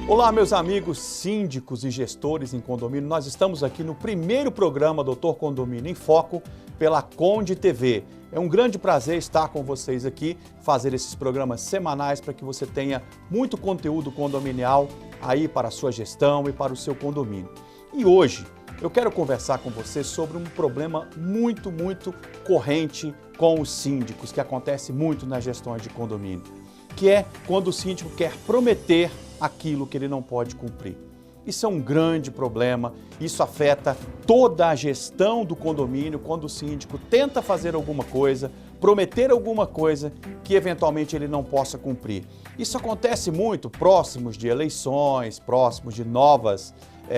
Olá, meus amigos síndicos e gestores em condomínio. Nós estamos aqui no primeiro programa Doutor Condomínio em Foco pela Conde TV. É um grande prazer estar com vocês aqui, fazer esses programas semanais para que você tenha muito conteúdo condominial aí para a sua gestão e para o seu condomínio. E hoje eu quero conversar com você sobre um problema muito corrente com os síndicos, que acontece muito nas gestões de condomínio, que é quando o síndico quer prometer aquilo que ele não pode cumprir. Isso é um grande problema, isso afeta toda a gestão do condomínio quando o síndico tenta fazer alguma coisa, prometer alguma coisa que eventualmente ele não possa cumprir. Isso acontece muito próximos de eleições, próximos de novas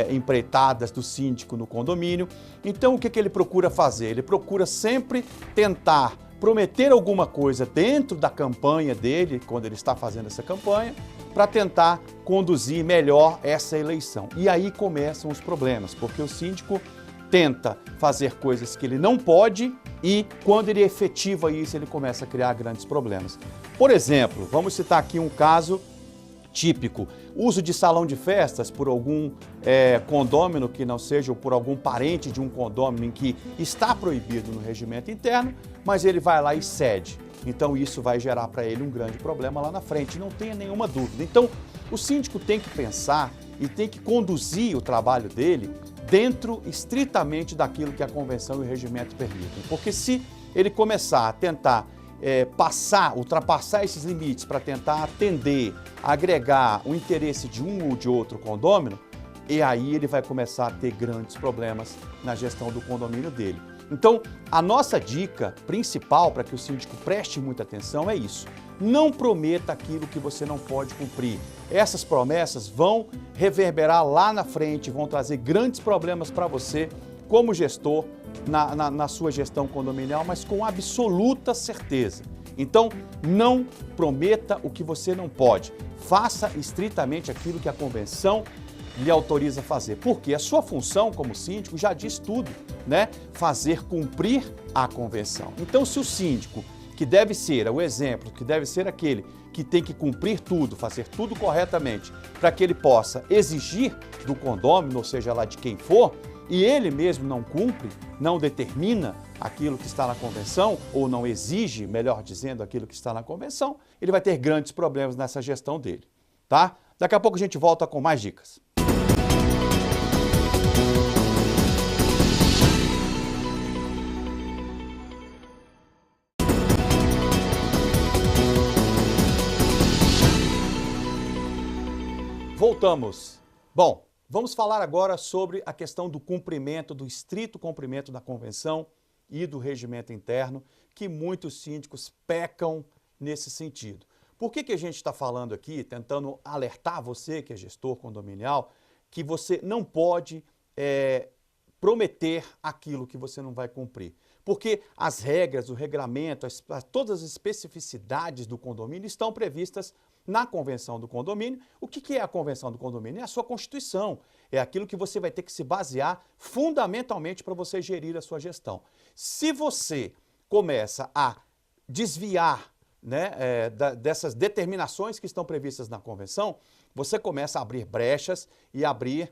empreitadas do síndico no condomínio. Então o que ele procura fazer? Ele procura sempre tentar prometer alguma coisa dentro da campanha dele, quando ele está fazendo essa campanha, para tentar conduzir melhor essa eleição. E aí começam os problemas, porque o síndico tenta fazer coisas que ele não pode e quando ele efetiva isso, ele começa a criar grandes problemas. Por exemplo, vamos citar aqui um caso típico, uso de salão de festas por algum condômino que não seja, ou por algum parente de um condômino em que está proibido no regimento interno, mas ele vai lá e cede. Então isso vai gerar para ele um grande problema lá na frente, não tenha nenhuma dúvida. Então o síndico tem que pensar e tem que conduzir o trabalho dele dentro estritamente daquilo que a convenção e o regimento permitem. Porque se ele começar a tentar ultrapassar esses limites para tentar atender, agregar o interesse de um ou de outro condômino, e aí ele vai começar a ter grandes problemas na gestão do condomínio dele. Então, a nossa dica principal para que o síndico preste muita atenção é isso. Não prometa aquilo que você não pode cumprir. Essas promessas vão reverberar lá na frente, vão trazer grandes problemas para você como gestor na sua gestão condominial, mas com absoluta certeza. Então, não prometa o que você não pode. Faça estritamente aquilo que a convenção lhe autoriza a fazer, porque a sua função como síndico já diz tudo, né? Fazer cumprir a convenção. Então, se o síndico, que deve ser o exemplo, que deve ser aquele que tem que cumprir tudo, fazer tudo corretamente, para que ele possa exigir do condômino, ou seja lá de quem for, e ele mesmo não cumpre, não determina aquilo que está na convenção, ou não exige, melhor dizendo, aquilo que está na convenção, ele vai ter grandes problemas nessa gestão dele, tá? Daqui a pouco a gente volta com mais dicas. Voltamos. Bom, vamos falar agora sobre a questão do cumprimento, do estrito cumprimento da convenção e do regimento interno, que muitos síndicos pecam nesse sentido. Por que a gente está falando aqui, tentando alertar você, que é gestor condominial, que você não pode prometer aquilo que você não vai cumprir? Porque as regras, o regramento, todas as especificidades do condomínio estão previstas na convenção do condomínio. O que é a convenção do condomínio? É a sua constituição, é aquilo que você vai ter que se basear fundamentalmente para você gerir a sua gestão. Se você começa a desviar, né, dessas determinações que estão previstas na convenção, você começa a abrir brechas e abrir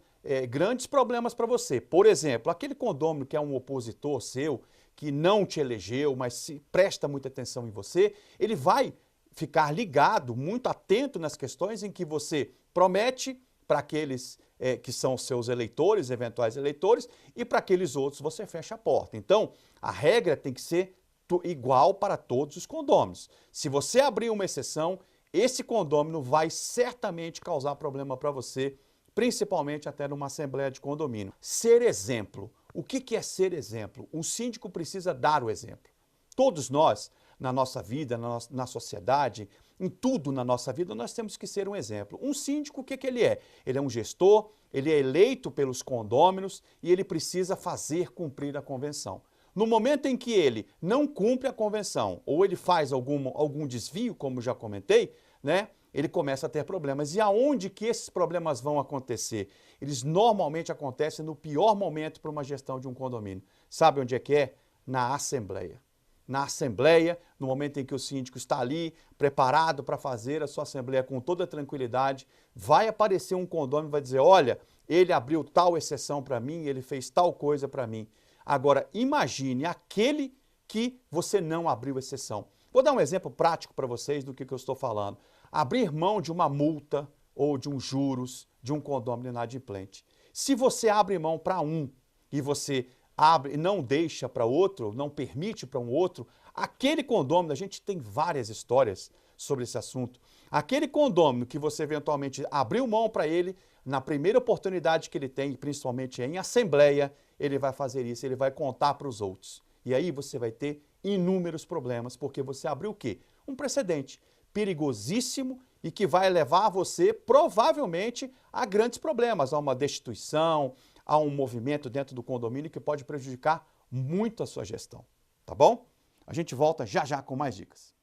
grandes problemas para você. Por exemplo, aquele condômino que é um opositor seu, que não te elegeu, mas se presta muita atenção em você, ele vai ficar ligado, muito atento nas questões em que você promete para aqueles que são seus eleitores, eventuais eleitores, e para aqueles outros você fecha a porta. Então, a regra tem que ser igual para todos os condôminos. Se você abrir uma exceção, esse condômino vai certamente causar problema para você, principalmente até numa assembleia de condomínio. Ser exemplo. O que é ser exemplo? Um síndico precisa dar o exemplo. Todos nós, na nossa vida, na sociedade, em tudo na nossa vida, nós temos que ser um exemplo. Um síndico, o que ele é? Ele é um gestor, ele é eleito pelos condôminos e ele precisa fazer cumprir a convenção. No momento em que ele não cumpre a convenção ou ele faz algum desvio, como já comentei, né, ele começa a ter problemas. E aonde que esses problemas vão acontecer? Eles normalmente acontecem no pior momento para uma gestão de um condomínio. Sabe onde é que é? Na assembleia. na assembleia, no momento em que o síndico está ali, preparado para fazer a sua assembleia com toda tranquilidade, vai aparecer um condômino e vai dizer, olha, ele abriu tal exceção para mim, ele fez tal coisa para mim. Agora, imagine aquele que você não abriu exceção. Vou dar um exemplo prático para vocês do que eu estou falando. Abrir mão de uma multa ou de um juros de um condômino inadimplente. Se você abre mão para um e você abre e não deixa para outro, não permite para um outro, aquele condômino, a gente tem várias histórias sobre esse assunto, aquele condômino que você eventualmente abriu mão para ele, na primeira oportunidade que ele tem, principalmente em assembleia, ele vai fazer isso, ele vai contar para os outros. E aí você vai ter inúmeros problemas, porque você abriu o quê? Um precedente perigosíssimo e que vai levar você, provavelmente, a grandes problemas, a uma destituição, a um movimento dentro do condomínio que pode prejudicar muito a sua gestão, tá bom? A gente volta já já com mais dicas.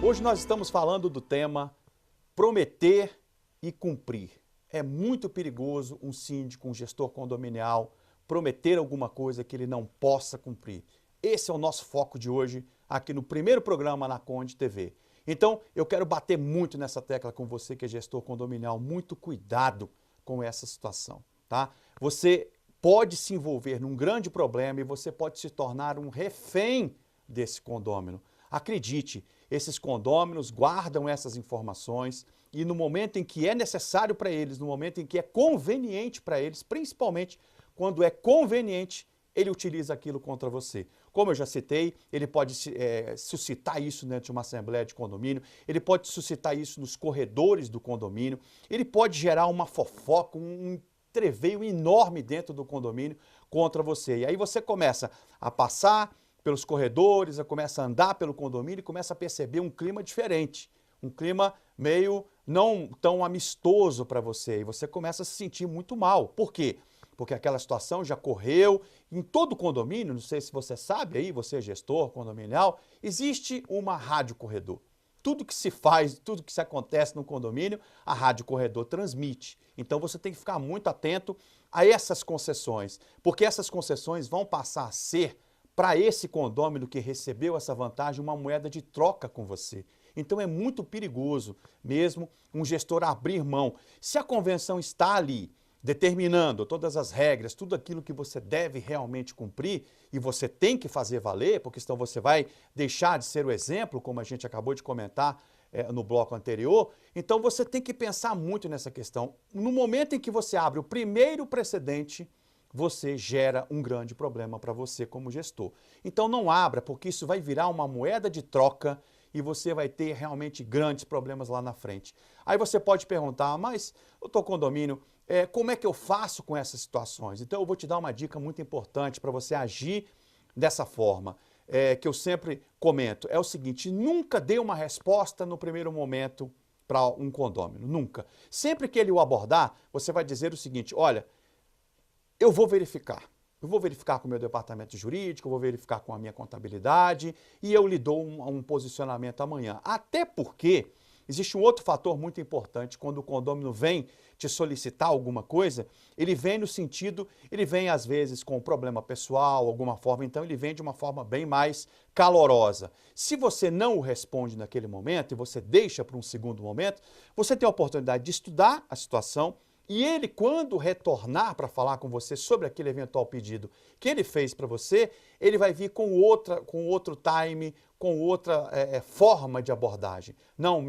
Hoje nós estamos falando do tema prometer e cumprir. É muito perigoso um síndico, um gestor condominial prometer alguma coisa que ele não possa cumprir. Esse é o nosso foco de hoje aqui no primeiro programa na Conde TV. Então, eu quero bater muito nessa tecla com você que é gestor condominial. Muito cuidado com essa situação, tá? Você pode se envolver num grande problema e você pode se tornar um refém desse condômino. Acredite, esses condôminos guardam essas informações e no momento em que é necessário para eles, no momento em que é conveniente para eles, principalmente quando é conveniente, ele utiliza aquilo contra você. Como eu já citei, ele pode suscitar isso dentro de uma assembleia de condomínio, ele pode suscitar isso nos corredores do condomínio, ele pode gerar uma fofoca, um treveio enorme dentro do condomínio contra você. E aí você começa a passar pelos corredores, começa a andar pelo condomínio e começa a perceber um clima diferente, um clima meio não tão amistoso para você. E você começa a se sentir muito mal. Por quê? Porque aquela situação já correu em todo o condomínio, não sei se você sabe aí, você é gestor condominial, existe uma rádio corredor. Tudo que se faz, tudo que se acontece no condomínio, a rádio corredor transmite. Então você tem que ficar muito atento a essas concessões, porque essas concessões vão passar a ser, para esse condômino que recebeu essa vantagem, uma moeda de troca com você. Então é muito perigoso mesmo um gestor abrir mão. Se a convenção está ali, determinando todas as regras, tudo aquilo que você deve realmente cumprir e você tem que fazer valer, porque senão você vai deixar de ser o exemplo, como a gente acabou de comentar no bloco anterior, então você tem que pensar muito nessa questão. No momento em que você abre o primeiro precedente, você gera um grande problema para você como gestor. Então não abra, porque isso vai virar uma moeda de troca e você vai ter realmente grandes problemas lá na frente. Aí você pode perguntar, mas doutor condomínio, como é que eu faço com essas situações? Então eu vou te dar uma dica muito importante para você agir dessa forma, que eu sempre comento. É o seguinte, nunca dê uma resposta no primeiro momento para um condômino, nunca. Sempre que ele o abordar, você vai dizer o seguinte, olha, eu vou verificar com o meu departamento jurídico, eu vou verificar com a minha contabilidade e eu lhe dou um posicionamento amanhã. Até porque existe um outro fator muito importante, quando o condômino vem te solicitar alguma coisa, ele vem no sentido, ele vem às vezes com um problema pessoal, alguma forma, então ele vem de uma forma bem mais calorosa. Se você não o responde naquele momento e você deixa para um segundo momento, você tem a oportunidade de estudar a situação e ele, quando retornar para falar com você sobre aquele eventual pedido que ele fez para você, ele vai vir com outro time, com outra forma de abordagem. Não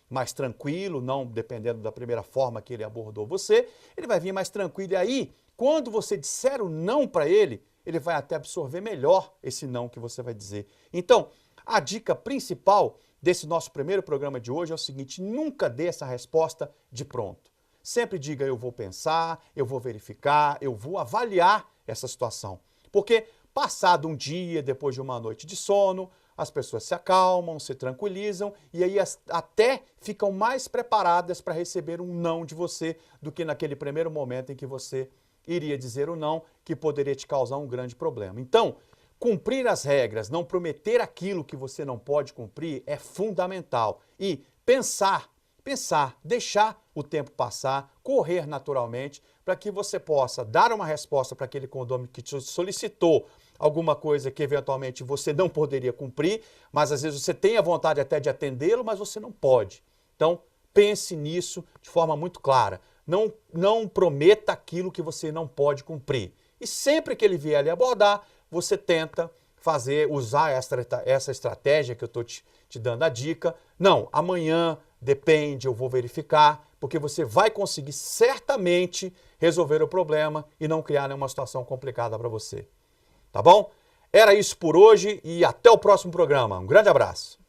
mais tranquilo, não dependendo da primeira forma que ele abordou você, ele vai vir mais tranquilo. E aí, quando você disser o não para ele, ele vai até absorver melhor esse não que você vai dizer. Então, a dica principal desse nosso primeiro programa de hoje é o seguinte, nunca dê essa resposta de pronto. Sempre diga, eu vou pensar, eu vou verificar, eu vou avaliar essa situação. Porque passado um dia, depois de uma noite de sono, as pessoas se acalmam, se tranquilizam e aí até ficam mais preparadas para receber um não de você do que naquele primeiro momento em que você iria dizer o não, que poderia te causar um grande problema. Então, cumprir as regras, não prometer aquilo que você não pode cumprir é fundamental. E pensar, deixar o tempo passar, correr naturalmente, para que você possa dar uma resposta para aquele condômino que te solicitou alguma coisa que eventualmente você não poderia cumprir, mas às vezes você tem a vontade até de atendê-lo, mas você não pode. Então, pense nisso de forma muito clara. Não prometa aquilo que você não pode cumprir. E sempre que ele vier lhe abordar, você tenta usar essa estratégia que eu estou te dando a dica. Não, amanhã, depende, eu vou verificar, porque você vai conseguir certamente resolver o problema e não criar nenhuma situação complicada para você. Tá bom? Era isso por hoje e até o próximo programa. Um grande abraço.